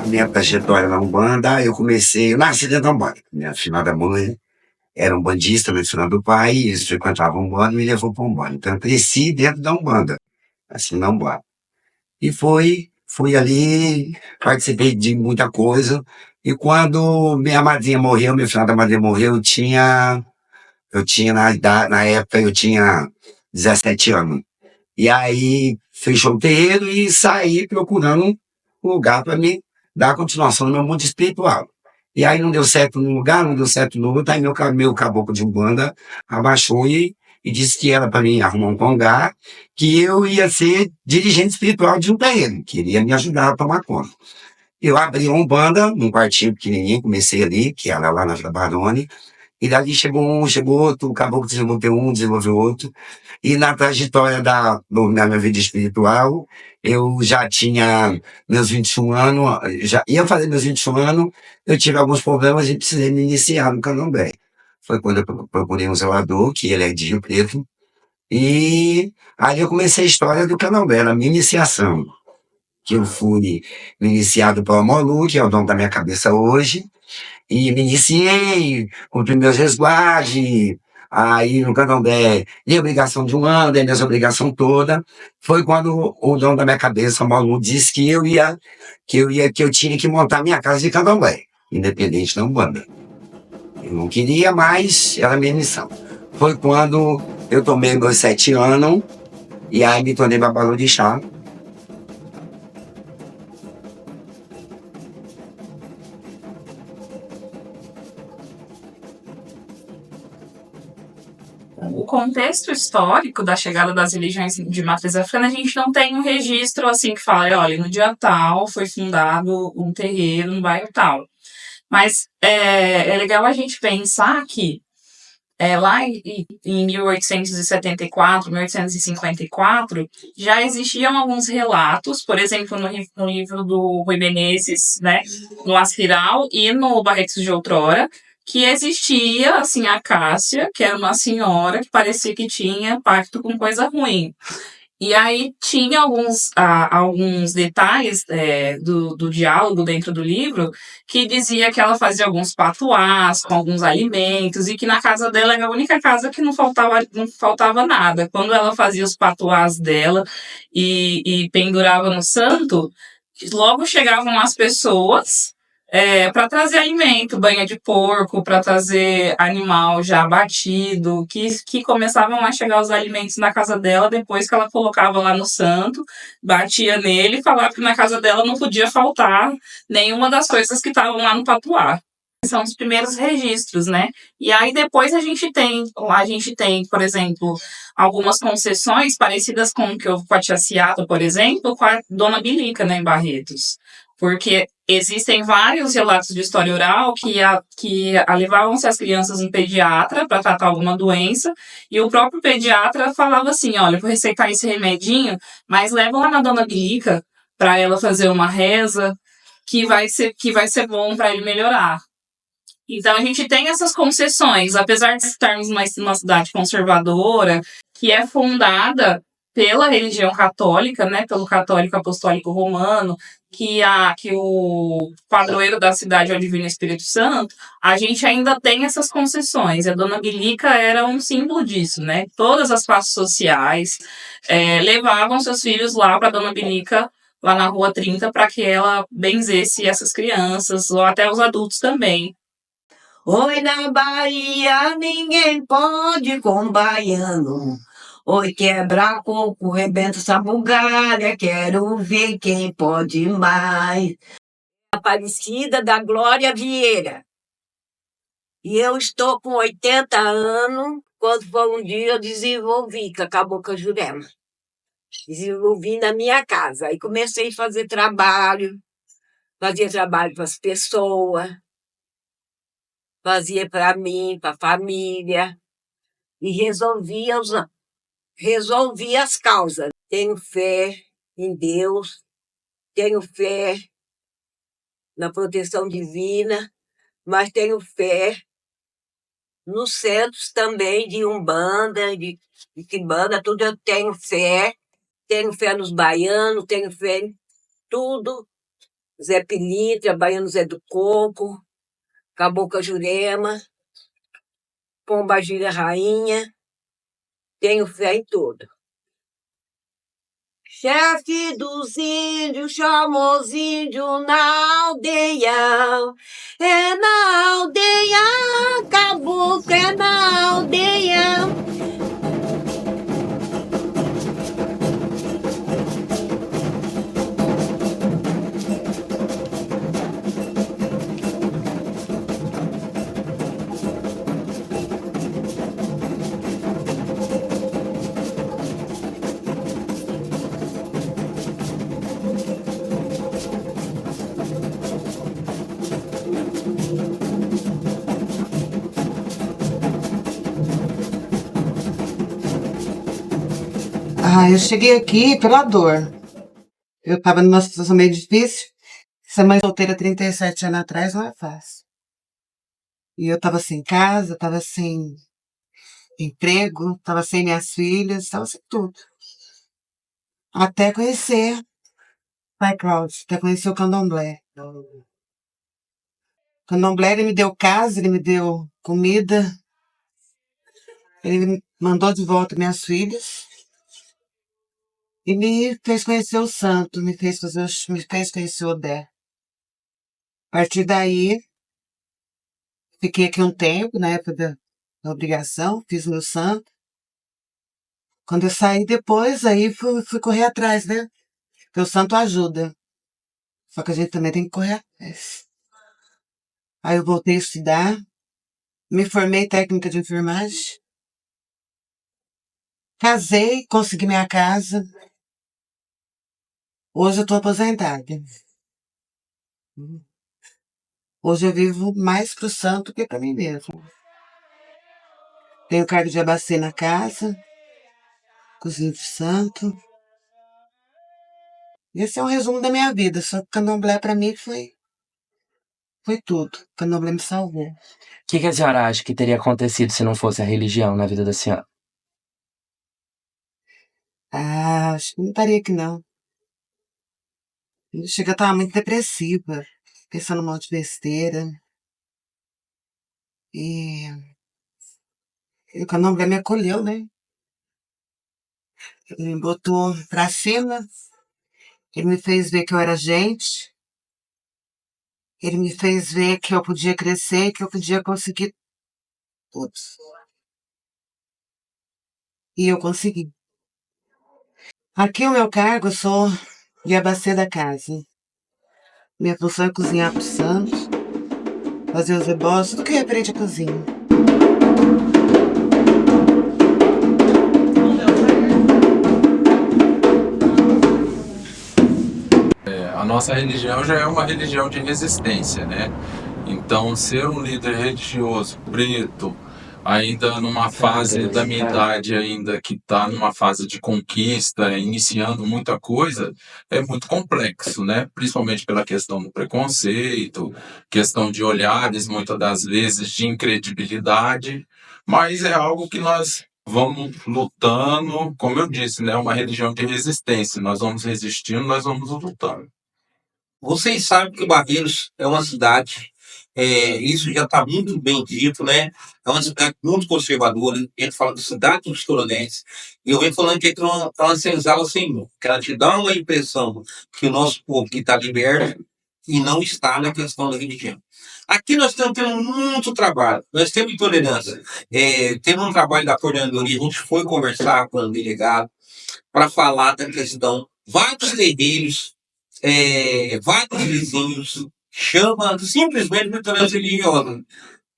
Minha trajetória na Umbanda, eu nasci dentro da Umbanda. Minha finada mãe era um bandista, meu finado pai, e eles frequentavam a Umbanda e me levou para a Umbanda. Então, eu cresci dentro da Umbanda, assim, na Umbanda. E fui ali, participei de muita coisa. E quando minha madrinha morreu, minha finada madrinha morreu, na época, eu tinha 17 anos. E aí, fechou o terreiro e saí procurando um lugar para me dar continuação no meu mundo espiritual. E aí não deu certo num lugar, não deu certo no outro, aí meu caboclo de Umbanda abaixou e disse que era para mim arrumar um congá, que eu ia ser dirigente espiritual de um terreno, que iria me ajudar a tomar conta. Eu abri uma Umbanda, num quartinho pequenininho, comecei ali, que era lá na Vila Baroni, e dali chegou um, chegou outro, o caboclo desenvolveu um, desenvolveu outro. E na trajetória da minha vida espiritual, eu já tinha meus 21 anos, já ia fazer meus 21 anos, eu tive alguns problemas e precisei me iniciar no candomblé. Foi quando eu procurei um zelador, que ele é de Rio Preto, e aí eu comecei a história do candomblé, a minha iniciação. Que eu fui iniciado pelo Molu, que é o dono da minha cabeça hoje, e me iniciei, cumpri meus resguardos, aí no candomblé, dei obrigação de um ano, dei minhas obrigações todas. Foi quando o dono da minha cabeça, o Malu, disse que eu tinha que montar minha casa de candomblé, independente da Umbanda. Eu não queria, mas era a minha missão. Foi quando eu tomei meus 7 anos, e aí me tornei babalorixá. O contexto histórico da chegada das religiões de matriz africana, a gente não tem um registro assim que fala, olha, no dia tal foi fundado um terreiro no bairro tal. Mas é legal a gente pensar que lá em 1874, 1854, já existiam alguns relatos, por exemplo, no livro do Rui Menezes, né, no Aspiral e no Barretos de Outrora, que existia, assim, a Cássia, que era uma senhora que parecia que tinha pacto com coisa ruim. E aí tinha alguns detalhes do diálogo dentro do livro que dizia que ela fazia alguns patuás com alguns alimentos e que na casa dela era a única casa que não faltava nada. Quando ela fazia os patuás dela e pendurava no santo, logo chegavam as pessoas para trazer alimento, banha de porco, para trazer animal já abatido, que começavam a chegar os alimentos na casa dela depois que ela colocava lá no santo, batia nele e falava que na casa dela não podia faltar nenhuma das coisas que estavam lá no patuá. São os primeiros registros, né? E aí depois a gente tem, por exemplo, algumas concessões parecidas com o que houve com a Tia Ciata, por exemplo, com a Dona Bilica, né, em Barretos. Porque existem vários relatos de história oral que levavam-se as crianças no pediatra para tratar alguma doença, e o próprio pediatra falava assim, olha, vou receitar esse remedinho, mas leva lá na Dona Bilica para ela fazer uma reza que vai ser bom para ele melhorar. Então, a gente tem essas concessões, apesar de estarmos numa cidade conservadora, que é fundada pela religião católica, né, pelo católico apostólico romano, que o padroeiro da cidade é o Divino Espírito Santo, a gente ainda tem essas concessões. A Dona Bilica era um símbolo disso, né? Todas as classes sociais levavam seus filhos lá para Dona Bilica, lá na Rua 30, para que ela benzesse essas crianças, ou até os adultos também. Oi, na Bahia ninguém pode com baiano. Oi, quebra coco, rebenta essa bugalha, quero ver quem pode mais. Aparecida da Glória Vieira. E eu estou com 80 anos, quando foi um dia eu desenvolvi, que acabou com a Jurema. Desenvolvi na minha casa. Aí comecei a fazer trabalho, fazia trabalho para as pessoas, fazia para mim, para a família, e resolvi as causas. Tenho fé em Deus, tenho fé na proteção divina, mas tenho fé nos centros também de Umbanda, de Quimbanda, tudo eu tenho fé. Tenho fé nos baianos, tenho fé em tudo. Zé Pilintra, Baiano Zé do Coco, Cabocla Jurema, Pomba Gira Rainha, tenho fé em tudo. Chefe dos índios chamou os índios na aldeia. É na aldeia, caboclo é na aldeia. Eu cheguei aqui pela dor. Eu estava numa situação meio difícil. Ser mãe solteira 37 anos atrás não é fácil. E eu estava sem casa, estava sem emprego, estava sem minhas filhas, estava sem tudo. Até conhecer Pai Cláudio, até conhecer o Candomblé. O Candomblé, ele me deu casa, ele me deu comida, ele me mandou de volta minhas filhas e me fez conhecer o santo, me fez conhecer o Odé. A partir daí, fiquei aqui um tempo, na época da obrigação, fiz meu santo. Quando eu saí depois, aí fui correr atrás, né? Porque o santo ajuda. Só que a gente também tem que correr atrás. Aí eu voltei a estudar, me formei técnica de enfermagem, casei, consegui minha casa. Hoje eu tô aposentada. Hoje eu vivo mais pro santo que pra mim mesmo. Tenho cargo de abacê na casa, cozinho de santo. Esse é um resumo da minha vida, só que o candomblé pra mim foi tudo. O candomblé me salvou. O que a senhora acha que teria acontecido se não fosse a religião na vida da senhora? Acho que não estaria aqui não. Chega a estar muito depressiva, pensando um monte de besteira. E o candomblé me acolheu, né? Ele me botou pra cima, ele me fez ver que eu era gente, ele me fez ver que eu podia crescer, que eu podia conseguir tudo. E eu consegui. Aqui o meu cargo, eu sou de abacê da casa. Minha função é cozinhar pro santo, fazer os rebolos, tudo que é referente à cozinha. A nossa religião já é uma religião de resistência, né? Então, ser um líder religioso preto, ainda numa fase da minha idade, ainda que está numa fase de conquista, iniciando muita coisa, é muito complexo, né? Principalmente pela questão do preconceito, questão de olhares, muitas das vezes, de incredibilidade, mas é algo que nós vamos lutando, como eu disse, né? Uma religião de resistência, nós vamos resistindo, nós vamos lutando. Vocês sabem que Barreiros é uma cidade, isso já está muito bem dito, né? É uma cidade muito conservadora. A gente fala de cidade dos coronéis. E eu venho falando que é uma senzala sem mão, que ela te dá uma impressão que o nosso povo que está liberto, e não está na questão da religião. Aqui nós estamos tendo muito trabalho, nós temos intolerância. Temos um trabalho da coordenadoria, a gente foi conversar com o delegado para falar da questão, vários terreiros, vários vizinhos chamam simplesmente de intolerância religiosa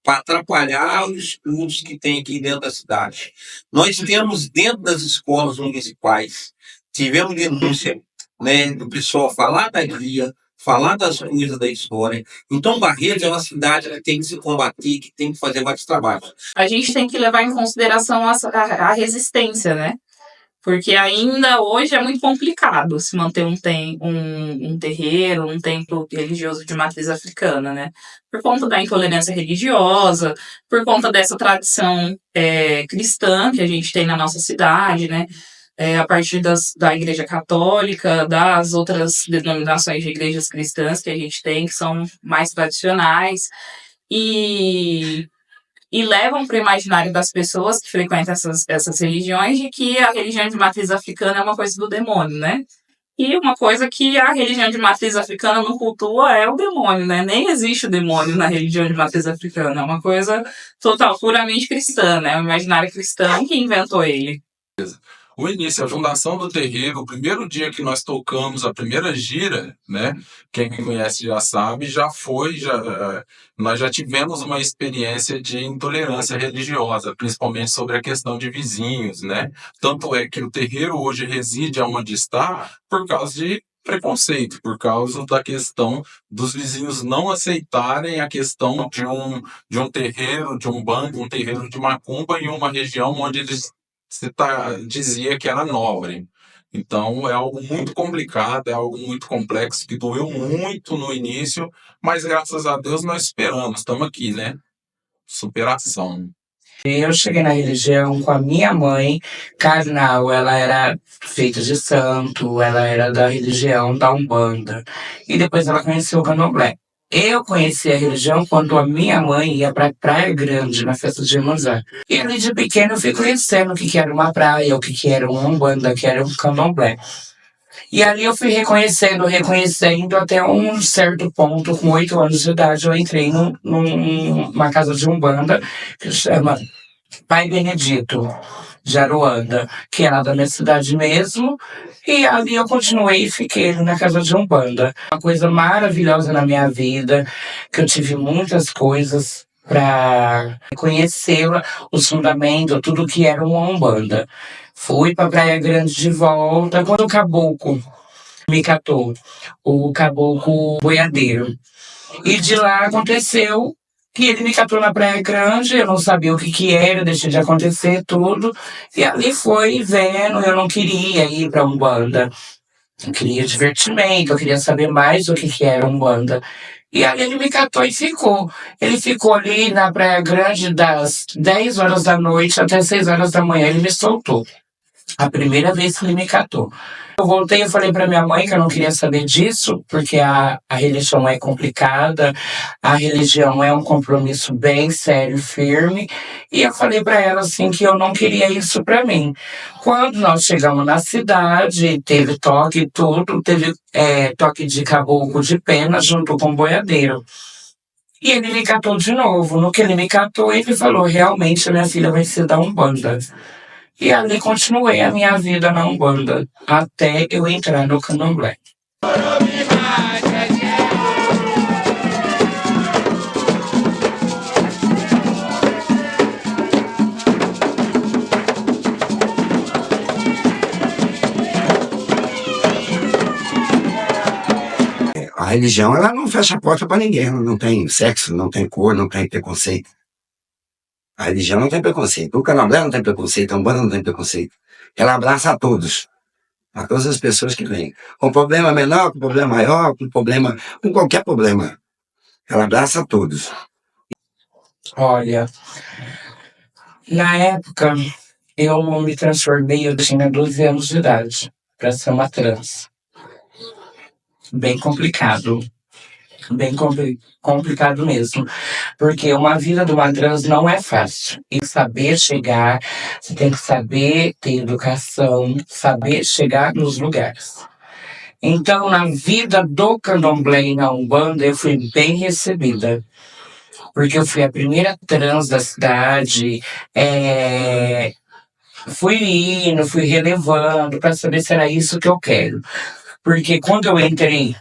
para atrapalhar os estudos que tem aqui dentro da cidade. Nós temos dentro das escolas municipais, tivemos denúncia, né, do pessoal falar da guia, falar das coisas da história. Então, Barretos é uma cidade que tem que se combater, que tem que fazer vários trabalhos. A gente tem que levar em consideração a resistência, né? Porque ainda hoje é muito complicado se manter um terreiro, um templo religioso de matriz africana, né? Por conta da intolerância religiosa, por conta dessa tradição cristã que a gente tem na nossa cidade, né? A partir da Igreja Católica, das outras denominações de igrejas cristãs que a gente tem, que são mais tradicionais, e levam para o imaginário das pessoas que frequentam essas religiões de que a religião de matriz africana é uma coisa do demônio, né? E uma coisa que a religião de matriz africana não cultua é o demônio, né? Nem existe o demônio na religião de matriz africana, é uma coisa puramente cristã, né? O imaginário cristão que inventou ele. O início, a fundação do terreiro, o primeiro dia que nós tocamos a primeira gira, né? Quem me conhece já sabe, nós já tivemos uma experiência de intolerância religiosa, principalmente sobre a questão de vizinhos, né? Tanto é que o terreiro hoje reside onde está por causa de preconceito, por causa da questão dos vizinhos não aceitarem a questão de um terreiro, de um bando, um terreiro de macumba em uma região onde eles dizia que era nobre. Então é algo muito complicado, é algo muito complexo, que doeu muito no início, mas graças a Deus nós esperamos, estamos aqui, né? Superação. Eu cheguei na religião com a minha mãe carnal, ela era feita de santo, ela era da religião da Umbanda, e depois ela conheceu o Candomblé. Eu conheci a religião quando a minha mãe ia para Praia Grande, na festa de Iemanjá. E ali de pequeno eu fui conhecendo o que era uma praia, o que era uma Umbanda, o que era um Candomblé. E ali eu fui reconhecendo até um certo ponto, com 8 anos de idade, eu entrei numa casa de Umbanda que chama Pai Benedito de Aruanda, que é lá da minha cidade mesmo, e ali eu continuei e fiquei na casa de Umbanda. Uma coisa maravilhosa na minha vida, que eu tive muitas coisas para conhecê-la, os fundamentos, tudo que era uma Umbanda. Fui para Praia Grande de volta, quando o caboclo me catou, o caboclo boiadeiro. E de lá aconteceu que ele me catou na Praia Grande, eu não sabia o que era, deixei de acontecer tudo. E ali foi vendo, eu não queria ir para Umbanda. Eu queria divertimento, eu queria saber mais o que era Umbanda. E ali ele me catou e ficou. Ele ficou ali na Praia Grande das 10 horas da noite até 6 horas da manhã, ele me soltou. A primeira vez que ele me catou. Eu voltei e falei para minha mãe que eu não queria saber disso, porque a religião é complicada, a religião é um compromisso bem sério, firme, e eu falei para ela assim que eu não queria isso para mim. Quando nós chegamos na cidade, teve toque e tudo, teve toque de caboclo de pena junto com o boiadeiro. E ele me catou de novo. No que ele me catou, ele falou, realmente a minha filha vai ser da Umbanda. E ali continuei a minha vida na Umbanda, até eu entrar no Candomblé. A religião, ela não fecha a porta para ninguém, ela não tem sexo, não tem cor, não tem preconceito. A religião não tem preconceito. O Candomblé não tem preconceito, a Umbanda não tem preconceito. Ela abraça a todas as pessoas que vêm. Com problema menor, com problema maior, com qualquer problema. Ela abraça a todos. Olha, na época, eu me transformei, eu tinha 12 anos de idade, para ser uma trans. Bem complicado. Bem complicado mesmo, porque uma vida de uma trans não é fácil. E saber chegar, você tem que saber ter educação, saber chegar nos lugares. Então, na vida do candomblé e na Umbanda, eu fui bem recebida. Porque eu fui a primeira trans da cidade, fui indo, fui relevando para saber se era isso que eu quero. Porque quando eu entrei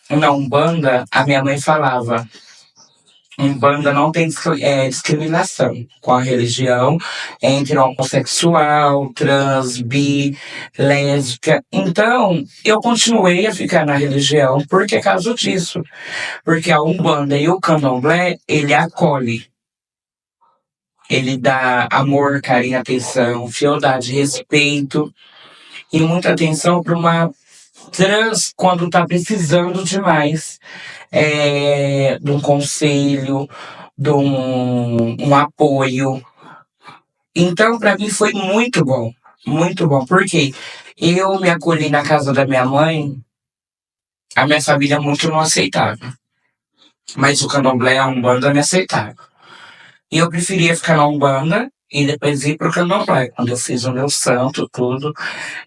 na Umbanda, a minha mãe falava: Umbanda não tem discriminação com a religião entre homossexual, trans, bi, lésbica. Então, eu continuei a ficar na religião por causa disso. Porque a Umbanda e o Candomblé, ele acolhe. Ele dá amor, carinho, atenção, fieldade, respeito e muita atenção para uma trans quando tá precisando demais de um conselho, de um apoio. Então, para mim foi muito bom, porque eu me acolhi na casa da minha mãe, a minha família muito não aceitava, mas o candomblé, a Umbanda me aceitava. E eu preferia ficar na Umbanda e depois ir pro candomblé, quando eu fiz o meu santo, tudo.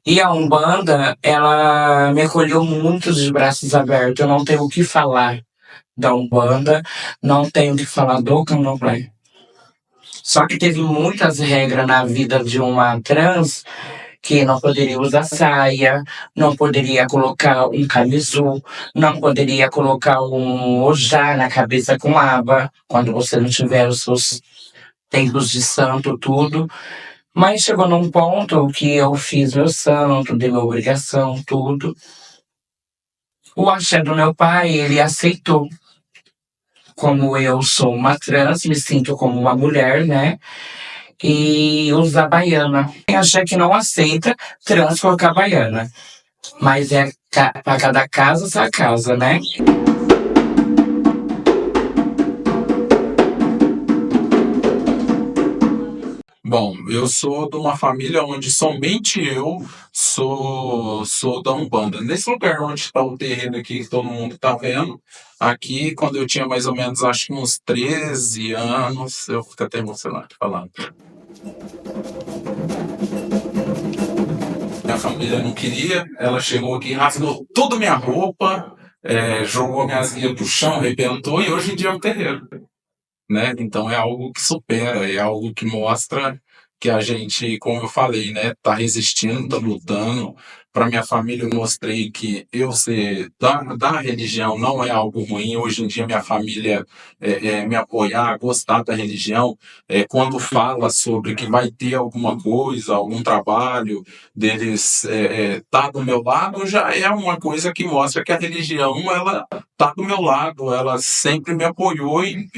E a Umbanda, ela me acolheu muito de braços abertos. Eu não tenho o que falar da Umbanda, não tenho o que falar do candomblé. Só que teve muitas regras na vida de uma trans que não poderia usar saia, não poderia colocar um camisu, não poderia colocar um ojá na cabeça com aba, quando você não tiver os seus tempos de santo, tudo. Mas chegou num ponto que eu fiz meu santo, dei minha obrigação, tudo. O axé do meu pai, ele aceitou. Como eu sou uma trans, me sinto como uma mulher, né? E usar baiana. Tem axé que não aceita trans colocar baiana. Mas é para cada casa, sua casa, né? Bom, eu sou de uma família onde somente eu sou da Umbanda. Nesse lugar onde está o terreno aqui que todo mundo está vendo, aqui quando eu tinha mais ou menos, acho que uns 13 anos, eu fico até emocionado falando. Minha família não queria, ela chegou aqui, rasgou toda minha roupa, jogou minhas guias pro chão, arrebentou e hoje em dia é um terreiro. Né? Então é algo que supera, é algo que mostra que a gente, como eu falei, né, tá resistindo, tá lutando. Para minha família, eu mostrei que eu ser da religião não é algo ruim. Hoje em dia, minha família me apoiar, gostar da religião, quando fala sobre que vai ter alguma coisa, algum trabalho deles tá do meu lado, já é uma coisa que mostra que a religião, ela tá do meu lado, ela sempre me apoiou e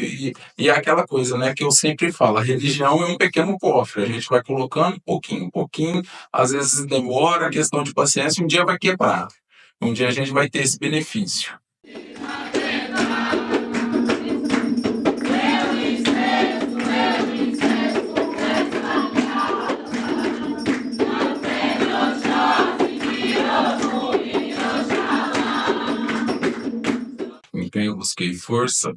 é aquela coisa, né, que eu sempre falo, a religião é um pequeno cofre, a gente vai colocando pouquinho, pouquinho, às vezes demora, questão de paciência, um dia vai quebrar, um dia a gente vai ter esse benefício. Em quem eu busquei força,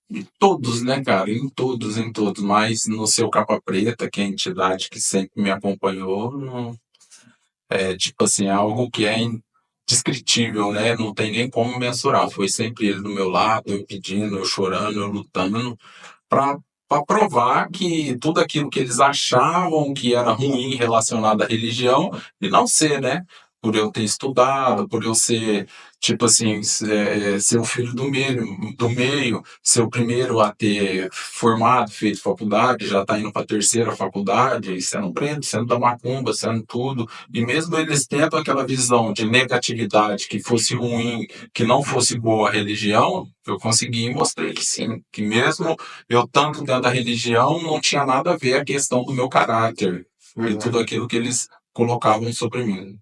em todos, né, cara? Em todos, mas no seu Capa Preta, que é a entidade que sempre me acompanhou, tipo assim, é algo que é indescritível, né? Não tem nem como mensurar. Foi sempre ele do meu lado, eu pedindo, eu chorando, eu lutando, para provar que tudo aquilo que eles achavam que era ruim relacionado à religião, e não ser, né? Por eu ter estudado, por eu ser, tipo assim, ser o filho do meio, ser o primeiro a ter formado, feito faculdade, já tá indo para a terceira faculdade, sendo preto, sendo da macumba, sendo tudo. E mesmo eles tendo aquela visão de negatividade, que fosse ruim, que não fosse boa a religião, eu consegui e mostrei que sim, que mesmo eu tanto dentro da religião, não tinha nada a ver a questão do meu caráter e tudo aquilo que eles colocavam sobre mim.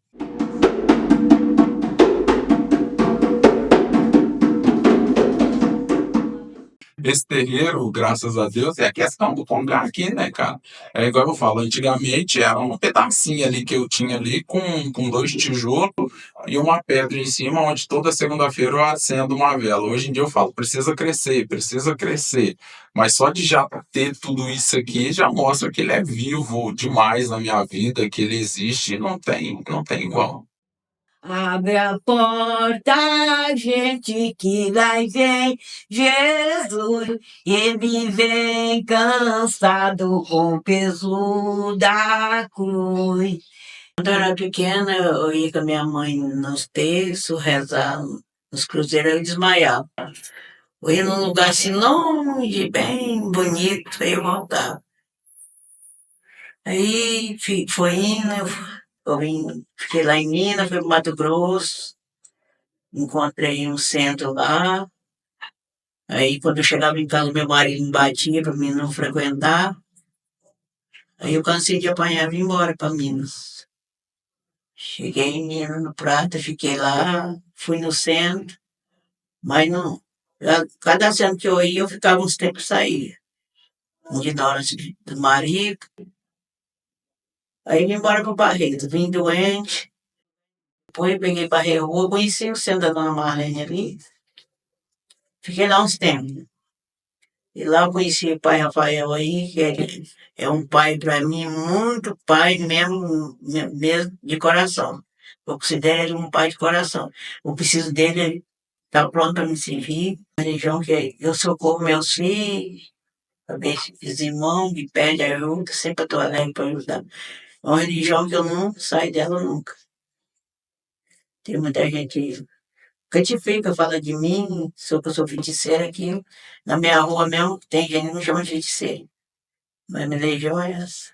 Esse terreiro, graças a Deus, é a questão do congá aqui, né, cara? É igual eu falo, antigamente era um pedacinho ali que eu tinha ali com 2 tijolos e uma pedra em cima, onde toda segunda-feira eu acendo uma vela. Hoje em dia eu falo, precisa crescer, precisa crescer. Mas só de já ter tudo isso aqui já mostra que ele é vivo demais na minha vida, que ele existe e não tem igual. Abre a porta, gente, que lá vem Jesus. Ele vem cansado com o peso da cruz. Quando eu era pequena, eu ia com a minha mãe nos terços, rezar nos cruzeiros, eu desmaiava. Eu ia num lugar assim longe, bem bonito, aí eu voltava. Aí foi indo, fiquei lá em Minas, fui pro Mato Grosso, encontrei um centro lá. Aí quando eu chegava em casa, meu marido me batia para mim não frequentar. Aí eu cansei de apanhar e vim embora para Minas. Cheguei em Minas, no Prata, fiquei lá, fui no centro, mas não. Cada centro que eu ia, eu ficava uns tempos e saía. Um de Norte do marido. Aí vim embora para Barreto, vim doente. Depois peguei Barreto Rua, conheci o centro da Dona Marlene ali. Fiquei lá uns tempos. E lá eu conheci o pai Rafael aí, que é um pai para mim, muito pai mesmo de coração. Eu considero ele um pai de coração. Eu preciso dele, ele está pronto para me servir. Uma religião que eu socorro meus filhos, também os irmãos me pedem ajuda, sempre estou alegre para ajudar. É uma religião que eu não saio dela nunca. Tem muita gente catifica, fala de mim, que eu sou feiticeira aqui. Na minha rua mesmo, tem gente que não chama de feiticeira. Mas minha religião é essa.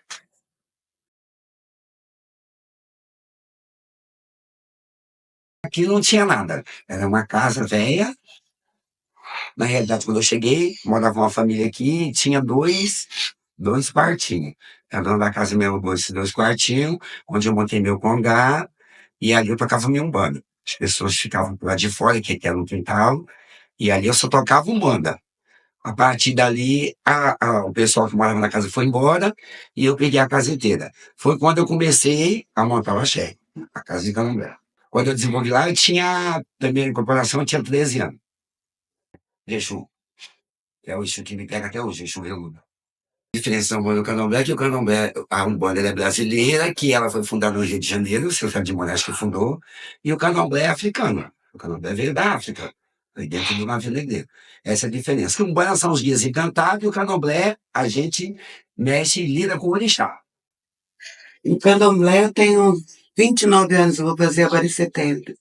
Aqui não tinha nada. Era uma casa velha. Na realidade, quando eu cheguei, morava uma família aqui e tinha dois quartinhos. A dona da casa me alugou esses 2 quartinhos, onde eu montei meu congá, e ali eu tocava minha umbanda. As pessoas ficavam por lá de fora, que era no quintal, e ali eu só tocava umbanda. A partir dali, o pessoal que morava na casa foi embora, e eu peguei a casa inteira. Foi quando eu comecei a montar o axé, a casa de Candomblé. Quando eu desenvolvi lá, eu tinha, também em comparação, eu tinha 13 anos. Exu, que é o Exu que me pega até hoje, Exu Veludo. A diferença do Candomblé é que o Candomblé, a Umbanda ela é brasileira, que ela foi fundada no Rio de Janeiro, o seu Fernando de Moraes que fundou, e o Candomblé é africano. O Candomblé veio da África, aí dentro do navio negreiro. Essa é a diferença. O Umbanda são os guias encantados, e o Candomblé, a gente mexe e lida com o orixá. Em Candomblé eu tenho 29 anos, eu vou fazer agora em setembro.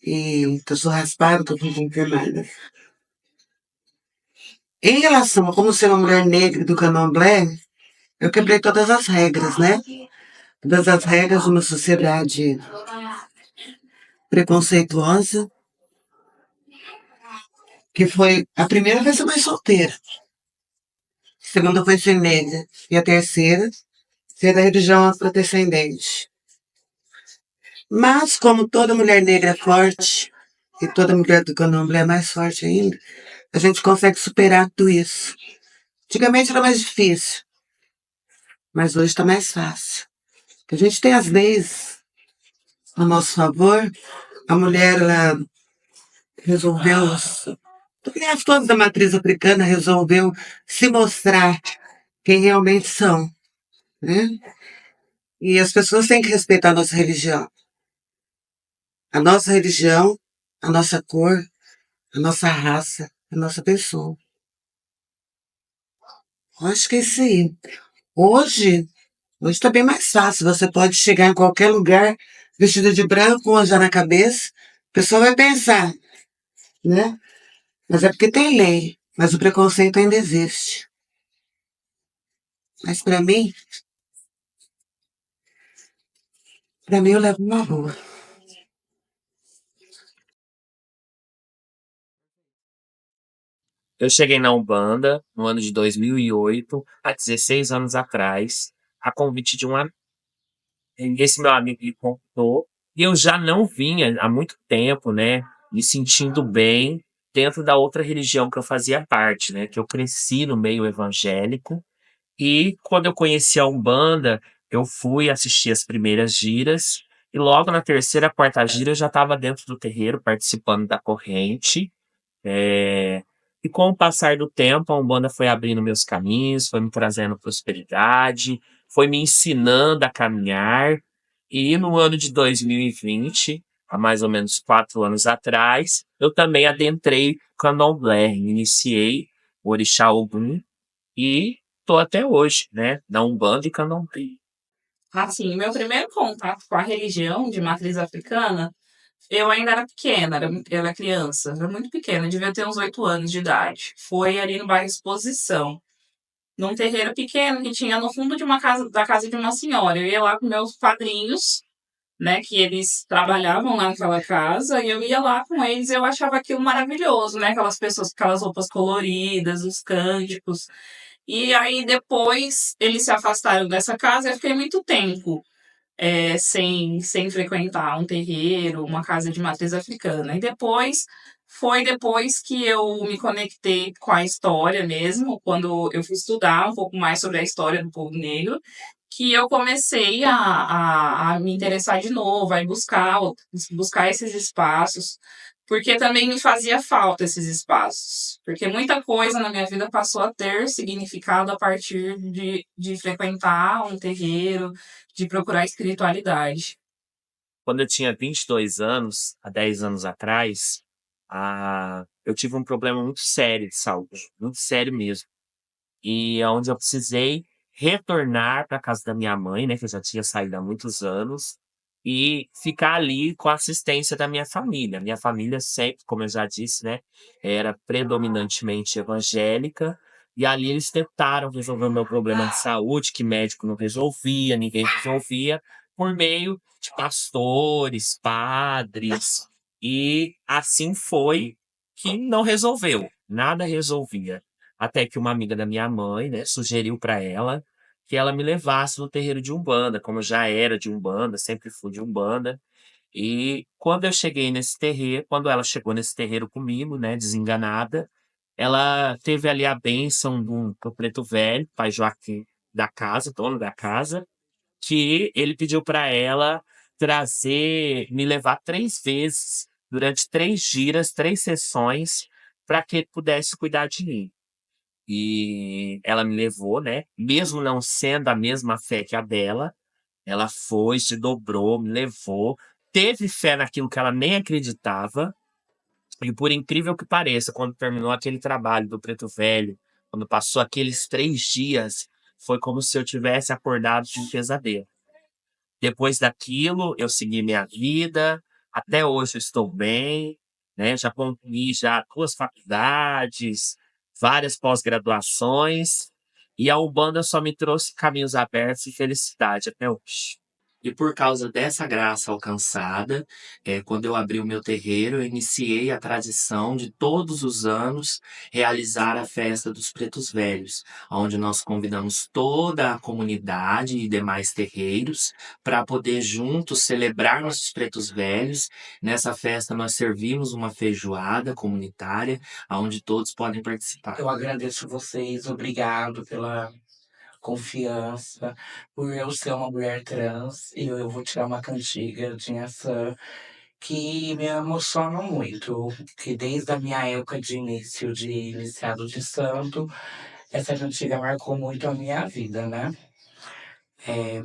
E que eu sou raspada, que eu fui confirmada. Em relação a como ser uma mulher negra do Candomblé, eu quebrei todas as regras, né? Todas as regras de uma sociedade preconceituosa, que foi a primeira foi ser mãe solteira, a segunda foi ser negra, e a terceira, ser da religião afrodescendente. Mas, como toda mulher negra é forte, e toda mulher do Candomblé é mais forte ainda, a gente consegue superar tudo isso. Antigamente era mais difícil, mas hoje está mais fácil. A gente tem as leis a nosso favor. A mulher, ela resolveu, aliás, toda da matriz africana resolveu se mostrar quem realmente são, né? E as pessoas têm que respeitar a nossa religião. A nossa religião, a nossa cor, a nossa raça, a nossa pessoa. Eu acho que é isso aí. Hoje está bem mais fácil. Você pode chegar em qualquer lugar vestida de branco, com um anjo na cabeça. A pessoa vai pensar, né? Mas é porque tem lei. Mas o preconceito ainda existe. Mas para mim eu levo uma boa. Eu cheguei na Umbanda no ano de 2008, há 16 anos atrás, a convite de um amigo. Esse meu amigo me contou, e eu já não vinha há muito tempo, né, me sentindo bem dentro da outra religião que eu fazia parte, né, que eu cresci no meio evangélico, e quando eu conheci a Umbanda, eu fui assistir as primeiras giras, e logo na terceira, quarta gira eu já estava dentro do terreiro, participando da corrente, é, e com o passar do tempo, a Umbanda foi abrindo meus caminhos, foi me trazendo prosperidade, foi me ensinando a caminhar. E no ano de 2020, há mais ou menos 4 anos atrás, eu também adentrei Candomblé, iniciei o Orixá Ogum e tô até hoje, né, na Umbanda e Candomblé. Assim, meu primeiro contato com a religião de matriz africana, eu ainda era pequena, eu era criança, era muito pequena, devia ter uns 8 anos de idade. Foi ali no bairro Exposição, num terreiro pequeno que tinha no fundo de uma casa, da casa de uma senhora. Eu ia lá com meus padrinhos, né, que eles trabalhavam lá naquela casa, e eu ia lá com eles e eu achava aquilo maravilhoso, né, aquelas pessoas com aquelas roupas coloridas, os cânticos. E aí depois eles se afastaram dessa casa e eu fiquei muito tempo sem frequentar um terreiro, uma casa de matriz africana. E depois que eu me conectei com a história mesmo, quando eu fui estudar um pouco mais sobre a história do povo negro, que eu comecei a me interessar de novo, a ir buscar esses espaços, porque também me fazia falta esses espaços. Porque muita coisa na minha vida passou a ter significado a partir de frequentar um terreiro, de procurar espiritualidade. Quando eu tinha 22 anos, há 10 anos atrás, eu tive um problema muito sério de saúde, muito sério mesmo. E onde eu precisei retornar para casa da minha mãe, né, que eu já tinha saído há muitos anos, e ficar ali com a assistência da minha família. Minha família sempre, como eu já disse, né, era predominantemente evangélica, e ali eles tentaram resolver o meu problema de saúde, que médico não resolvia, ninguém resolvia, por meio de pastores, padres, e assim foi que não resolveu, nada resolvia. Até que uma amiga da minha mãe, né, sugeriu para ela que ela me levasse no terreiro de Umbanda, como eu já era de Umbanda, sempre fui de Umbanda. E quando ela chegou nesse terreiro comigo, né, desenganada, ela teve ali a bênção do preto velho, pai Joaquim da casa, dono da casa, que ele pediu para ela me levar 3 vezes, durante 3 giras, 3 sessões, para que ele pudesse cuidar de mim. E ela me levou, né? Mesmo não sendo a mesma fé que a dela, ela foi, se dobrou, me levou, teve fé naquilo que ela nem acreditava. E por incrível que pareça, quando terminou aquele trabalho do Preto Velho, quando passou aqueles 3 dias, foi como se eu tivesse acordado de um pesadelo. Depois daquilo, eu segui minha vida, até hoje eu estou bem, né? Já concluí já 2 faculdades, várias pós-graduações, e a Umbanda só me trouxe caminhos abertos e felicidade até hoje. E por causa dessa graça alcançada, quando eu abri o meu terreiro, eu iniciei a tradição de todos os anos realizar a festa dos Pretos Velhos, onde nós convidamos toda a comunidade e demais terreiros para poder juntos celebrar nossos Pretos Velhos. Nessa festa nós servimos uma feijoada comunitária, onde todos podem participar. Eu agradeço vocês, obrigado pela confiança, por eu ser uma mulher trans, e eu vou tirar uma cantiga de Inhaçã que me emociona muito, que desde a minha época de início de iniciado de santo, essa cantiga marcou muito a minha vida, né?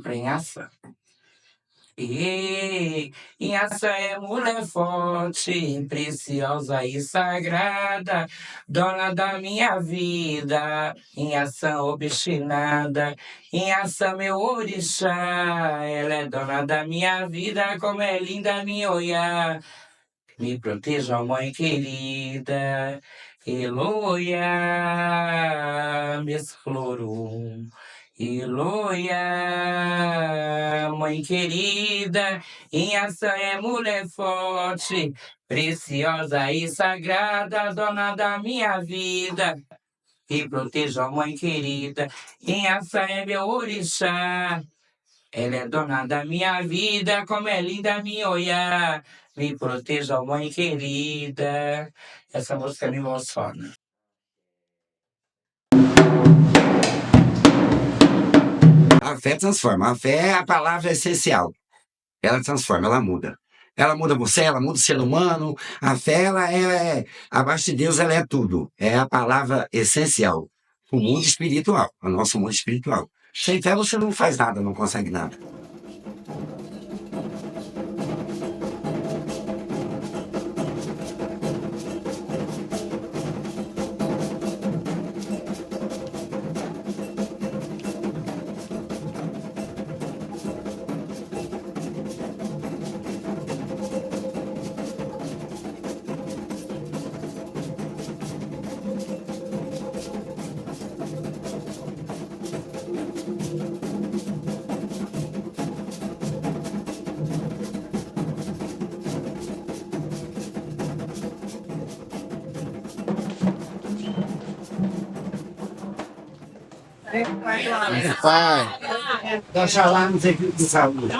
Pra Inhaçã. Inhaçã é mulher forte, preciosa e sagrada, dona da minha vida. Inhaçã obstinada, Inhaçã meu orixá, ela é dona da minha vida, como é linda minha olhar. Me proteja, mãe querida, Eloia, meus florum. Eloia, mãe querida, Inhaçã é mulher forte, preciosa e sagrada, dona da minha vida. Me proteja, mãe querida, Inhaçã é meu orixá. Ela é dona da minha vida, como é linda minha olhar. Me proteja, mãe querida. Essa música me emociona. A fé transforma. A fé é a palavra essencial. Ela transforma, ela muda. Ela muda você, ela muda o ser humano. A fé, abaixo de Deus, ela é tudo. É a palavra essencial. O mundo espiritual, o nosso mundo espiritual. Sem fé você não faz nada, não consegue nada. Pai, nós falamos aqui de saúde.